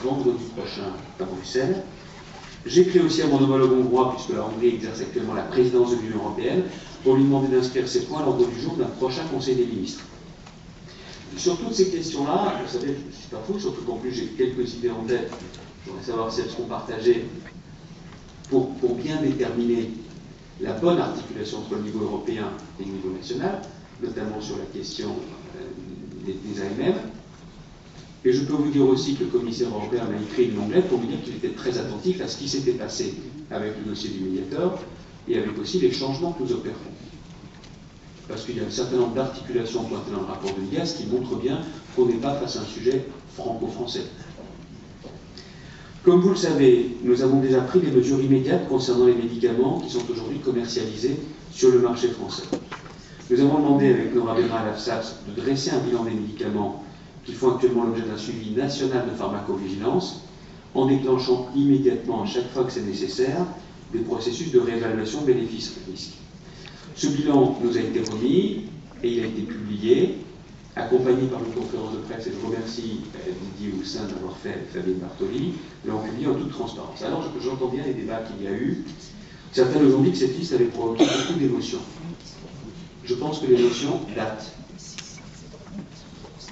vendredi prochain à Bruxelles. J'écris aussi à mon homologue hongrois, puisque la Hongrie exerce actuellement la présidence de l'Union européenne, pour lui demander d'inscrire ces points à l'ordre du jour d'un prochain Conseil des ministres. Sur toutes ces questions-là, vous savez, je ne suis pas fou, surtout qu'en plus j'ai quelques idées en tête. Je voudrais savoir si elles seront partagées pour bien déterminer la bonne articulation entre le niveau européen et le niveau national, notamment sur la question des AMM. Et je peux vous dire aussi que le commissaire européen m'a écrit une longue lettre pour me dire qu'il était très attentif à ce qui s'était passé avec le dossier du médiateur et avec aussi les changements que nous opérons. Parce qu'il y a un certain nombre d'articulations pointées dans le rapport de l'IGAS qui montrent bien qu'on n'est pas face à un sujet franco-français. Comme vous le savez, nous avons déjà pris des mesures immédiates concernant les médicaments qui sont aujourd'hui commercialisés sur le marché français. Nous avons demandé avec Nora Berra à l'AFSAPS de dresser un bilan des médicaments qui font actuellement l'objet d'un suivi national de pharmacovigilance, en déclenchant immédiatement, à chaque fois que c'est nécessaire, des processus de réévaluation bénéfices-risques. Ce bilan nous a été remis et il a été publié, accompagné par une conférence de presse, et je remercie Didier Houssin d'avoir fait, Fabienne Bartoli, l'ont publié en toute transparence. Alors j'entends bien les débats qu'il y a eu. Certains nous ont dit que cette liste avait provoqué beaucoup d'émotions. Je pense que l'émotion date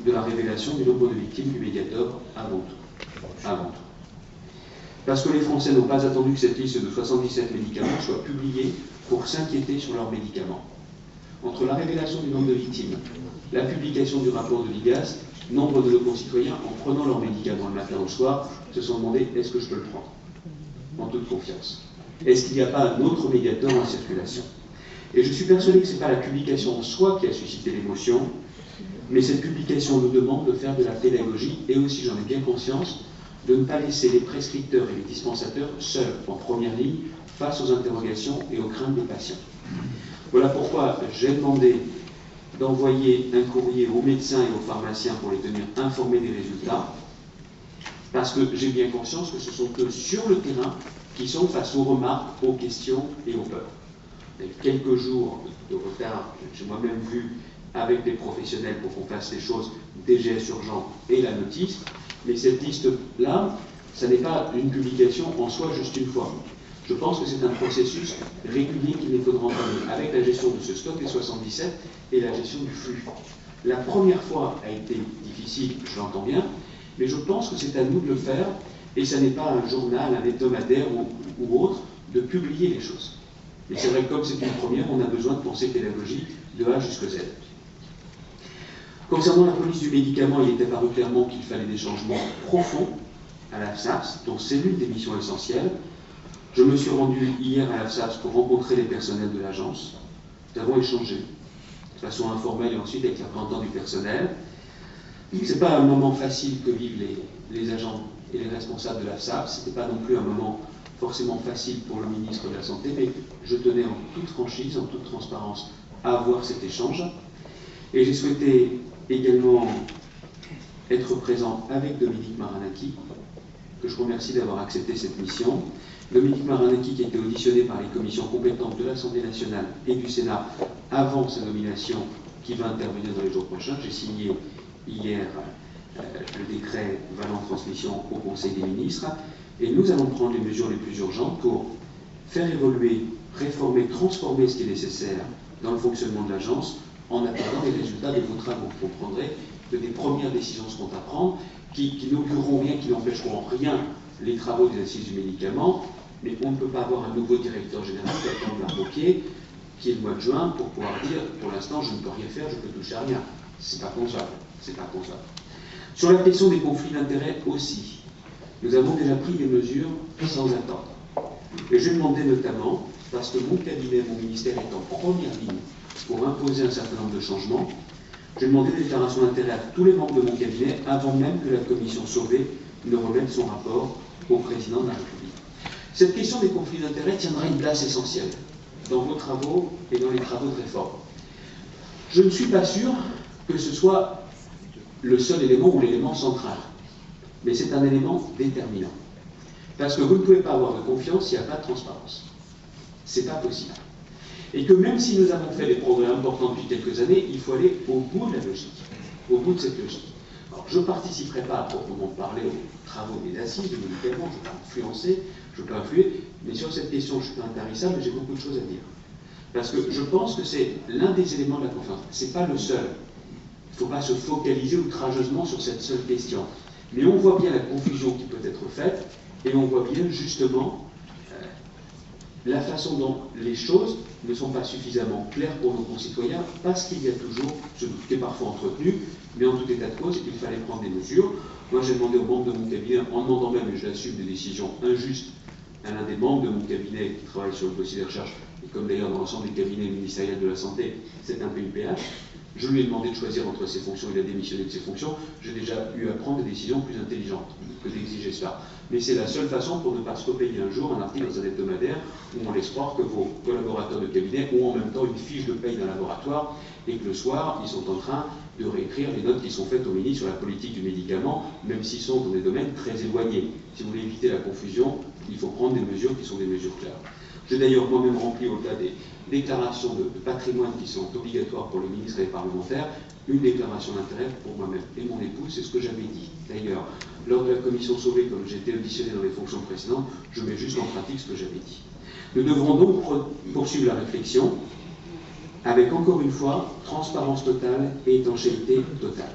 de la révélation du nombre de victimes du médiateur avant tout. Parce que les Français n'ont pas attendu que cette liste de 77 médicaments soit publiée pour s'inquiéter sur leurs médicaments. Entre la révélation du nombre de victimes, la publication du rapport de l'IGAS, nombre de nos concitoyens, en prenant leurs médicaments le matin ou le soir, se sont demandé « est-ce que je peux le prendre ?» En toute confiance. Est-ce qu'il n'y a pas un autre médiateur en circulation? Et je suis persuadé que ce n'est pas la publication en soi qui a suscité l'émotion, mais cette publication nous demande de faire de la pédagogie et aussi, j'en ai bien conscience, de ne pas laisser les prescripteurs et les dispensateurs seuls en première ligne face aux interrogations et aux craintes des patients. Voilà pourquoi j'ai demandé d'envoyer un courrier aux médecins et aux pharmaciens pour les tenir informés des résultats, parce que j'ai bien conscience que ce sont eux sur le terrain qui sont face aux remarques, aux questions et aux peurs. Il y a quelques jours de retard, j'ai moi-même vu avec les professionnels pour qu'on fasse les choses, DGS urgent et la notice, mais cette liste-là, ça n'est pas une publication en soi juste une fois. Je pense que c'est un processus régulier qu'il nous faudra entamer avec la gestion de ce stock des 77 et la gestion du flux. La première fois a été difficile, je l'entends bien, mais je pense que c'est à nous de le faire, et ça n'est pas un journal, un hebdomadaire ou autre, de publier les choses. Et c'est vrai que comme c'est une première, on a besoin de penser pédagogie de A jusqu'à Z. Concernant la police du médicament, il est apparu clairement qu'il fallait des changements profonds à l'AFSAPS, dont c'est l'une des missions essentielles. Je me suis rendu hier à l'AFSAPS pour rencontrer les personnels de l'agence. Nous avons échangé de façon informelle et ensuite avec la représentant du personnel. Ce n'est pas un moment facile que vivent les agents et les responsables de l'AFSAPS. Ce n'était pas non plus un moment forcément facile pour le ministre de la Santé, mais je tenais en toute franchise, en toute transparence, à avoir cet échange. Et j'ai souhaité également être présent avec Dominique Marinaki, que je remercie d'avoir accepté cette mission. Dominique Marinaki qui a été auditionné par les commissions compétentes de l'Assemblée nationale et du Sénat avant sa nomination, qui va intervenir dans les jours prochains. J'ai signé hier le décret valant transmission au Conseil des ministres, et nous allons prendre les mesures les plus urgentes pour faire évoluer, réformer, transformer ce qui est nécessaire dans le fonctionnement de l'agence, en attendant les résultats de vos travaux. Vous comprendrez que des premières décisions seront à prendre, qui n'augureront rien, qui n'empêcheront en rien les travaux des assises du médicament, mais on ne peut pas avoir un nouveau directeur général qui attend de l'arbopier, qui est le mois de juin, pour pouvoir dire, pour l'instant, je ne peux rien faire, je ne peux toucher à rien. C'est pas concevable. C'est pas concevable. Sur la question des conflits d'intérêts aussi, nous avons déjà pris des mesures sans attendre. Et je demandais notamment, parce que mon cabinet, mon ministère est en première ligne pour imposer un certain nombre de changements, j'ai demandé des déclarations d'intérêt à tous les membres de mon cabinet avant même que la commission Sauvé ne remette son rapport au président de la République. Cette question des conflits d'intérêts tiendra une place essentielle dans vos travaux et dans les travaux de réforme. Je ne suis pas sûr que ce soit le seul élément ou l'élément central, mais c'est un élément déterminant. Parce que vous ne pouvez pas avoir de confiance s'il n'y a pas de transparence. C'est pas possible. Et que même si nous avons fait des progrès importants depuis quelques années, il faut aller au bout de la logique, au bout de cette logique. Alors, je ne participerai pas à proprement parler aux travaux des assises du médicament, je ne peux pas influencer, je ne peux pas influer, mais sur cette question, je ne suis pas intarissable et j'ai beaucoup de choses à dire. Parce que je pense que c'est l'un des éléments de la conférence. Ce n'est pas le seul. Il ne faut pas se focaliser outrageusement sur cette seule question. Mais on voit bien la confusion qui peut être faite, et on voit bien justement la façon dont les choses ne sont pas suffisamment claires pour nos concitoyens, parce qu'il y a toujours ce doute qui est parfois entretenu, mais en tout état de cause, il fallait prendre des mesures. Moi, j'ai demandé aux membres de mon cabinet, en demandant même, et je l'assume, des décisions injustes à l'un des membres de mon cabinet qui travaille sur le dossier des recherches, et comme d'ailleurs dans l'ensemble des cabinets ministériels de la santé, c'est un PUPH. Je lui ai demandé de choisir entre ses fonctions, il a démissionné de ses fonctions. J'ai déjà eu à prendre des décisions plus intelligentes que d'exiger cela. Mais c'est la seule façon pour ne pas se repayer un jour un article dans un hebdomadaire où on laisse croire que vos collaborateurs de cabinet ont en même temps une fiche de paye d'un laboratoire et que le soir, ils sont en train de réécrire les notes qui sont faites au ministre sur la politique du médicament, même s'ils sont dans des domaines très éloignés. Si vous voulez éviter la confusion, il faut prendre des mesures qui sont des mesures claires. J'ai d'ailleurs moi-même rempli, au-delà des déclarations de patrimoine qui sont obligatoires pour les ministres et les parlementaires, une déclaration d'intérêt pour moi-même et mon épouse, c'est ce que j'avais dit. D'ailleurs, lors de la commission Sauvé, comme j'ai été auditionné dans les fonctions précédentes, je mets juste en pratique ce que j'avais dit. Nous devrons donc poursuivre la réflexion avec, encore une fois, transparence totale et étanchéité totale.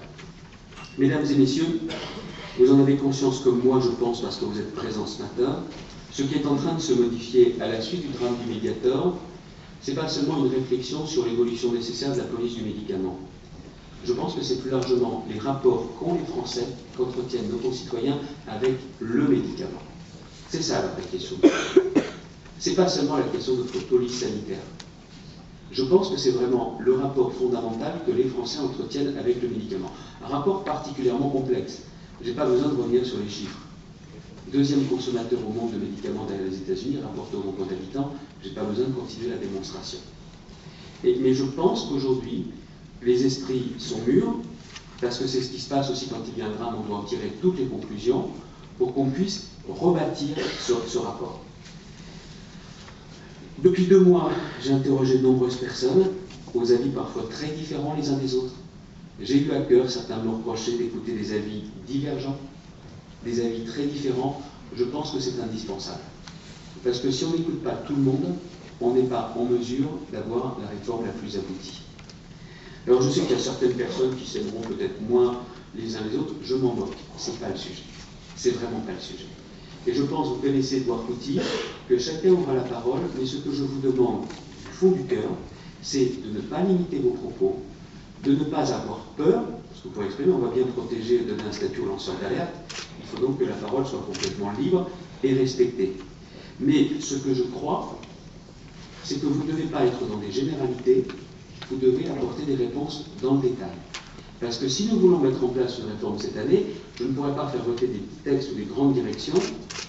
Mesdames et messieurs, vous en avez conscience comme moi, je pense, parce que vous êtes présents ce matin. Ce qui est en train de se modifier à la suite du drame du Mediator, ce n'est pas seulement une réflexion sur l'évolution nécessaire de la police du médicament. Je pense que c'est plus largement les rapports qu'ont les Français, qu'entretiennent nos concitoyens avec le médicament. C'est ça la vraie question. Ce n'est pas seulement la question de notre police sanitaire. Je pense que c'est vraiment le rapport fondamental que les Français entretiennent avec le médicament. Un rapport particulièrement complexe. Je n'ai pas besoin de revenir sur les chiffres. Deuxième consommateur au monde de médicaments derrière les États-Unis, rapporté au nombre d'habitants, je n'ai pas besoin de continuer la démonstration. Mais je pense qu'aujourd'hui, les esprits sont mûrs, parce que c'est ce qui se passe aussi quand il y a un drame, on doit en tirer toutes les conclusions, pour qu'on puisse rebâtir ce rapport. Depuis 2 mois, j'ai interrogé de nombreuses personnes, aux avis parfois très différents les uns des autres. J'ai eu à cœur, certains me l'ont reproché, d'écouter des avis divergents, des avis très différents. Je pense que c'est indispensable. Parce que si on n'écoute pas tout le monde, on n'est pas en mesure d'avoir la réforme la plus aboutie. Alors je sais qu'il y a certaines personnes qui s'aimeront peut-être moins les uns les autres, je m'en moque, c'est pas le sujet. C'est vraiment pas le sujet. Et je pense, vous connaissez Edouard Couty, que chacun aura la parole, mais ce que je vous demande du fond du cœur, c'est de ne pas limiter vos propos, de ne pas avoir peur, parce que pour exprimer, on va bien protéger, donner un statut aux lanceurs d'alerte, il faut donc que la parole soit complètement libre et respectée. Mais ce que je crois, c'est que vous ne devez pas être dans des généralités, vous devez apporter des réponses dans le détail. Parce que si nous voulons mettre en place une réforme cette année, je ne pourrais pas faire voter des textes ou des grandes directions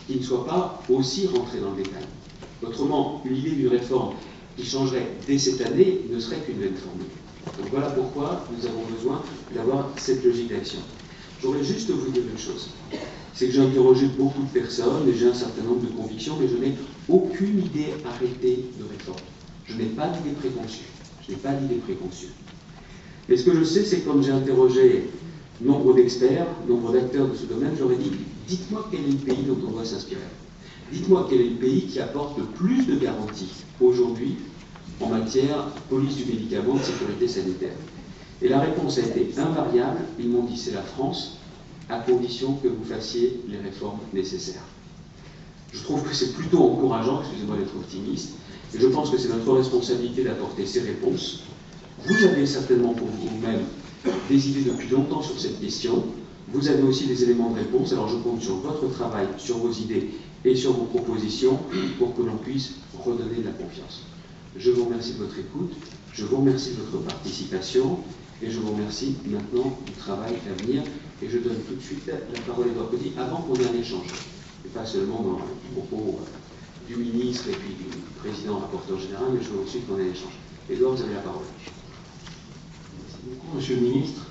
qui ne soient pas aussi rentrés dans le détail. Autrement, l'idée d'une réforme qui changerait dès cette année ne serait qu'une vaine formule. Donc voilà pourquoi nous avons besoin d'avoir cette logique d'action. J'aurais juste vous dire une chose, c'est que j'ai interrogé beaucoup de personnes et j'ai un certain nombre de convictions, mais je n'ai aucune idée arrêtée de réforme. Je n'ai pas d'idée préconçue. Je n'ai pas d'idée préconçue. Mais ce que je sais, c'est que comme j'ai interrogé nombre d'experts, nombre d'acteurs de ce domaine, j'aurais dit, dites-moi quel est le pays dont on doit s'inspirer. Dites-moi quel est le pays qui apporte le plus de garanties aujourd'hui en matière de police du médicament, de sécurité sanitaire. Et la réponse a été invariable. Ils m'ont dit, c'est la France, à condition que vous fassiez les réformes nécessaires. Je trouve que c'est plutôt encourageant, excusez-moi d'être optimiste, et je pense que c'est notre responsabilité d'apporter ces réponses. Vous avez certainement pour vous-même des idées depuis longtemps sur cette question. Vous avez aussi des éléments de réponse. Alors je compte sur votre travail, sur vos idées et sur vos propositions pour que l'on puisse redonner de la confiance. Je vous remercie de votre écoute, je vous remercie de votre participation et je vous remercie maintenant du travail à venir. Et je donne tout de suite la parole à Edouard Couty avant qu'on ait un échange. Et pas seulement dans le propos du ministre et puis du président rapporteur général, mais je veux ensuite qu'on ait un échange. Edouard, vous avez la parole. Merci beaucoup, Monsieur le Ministre.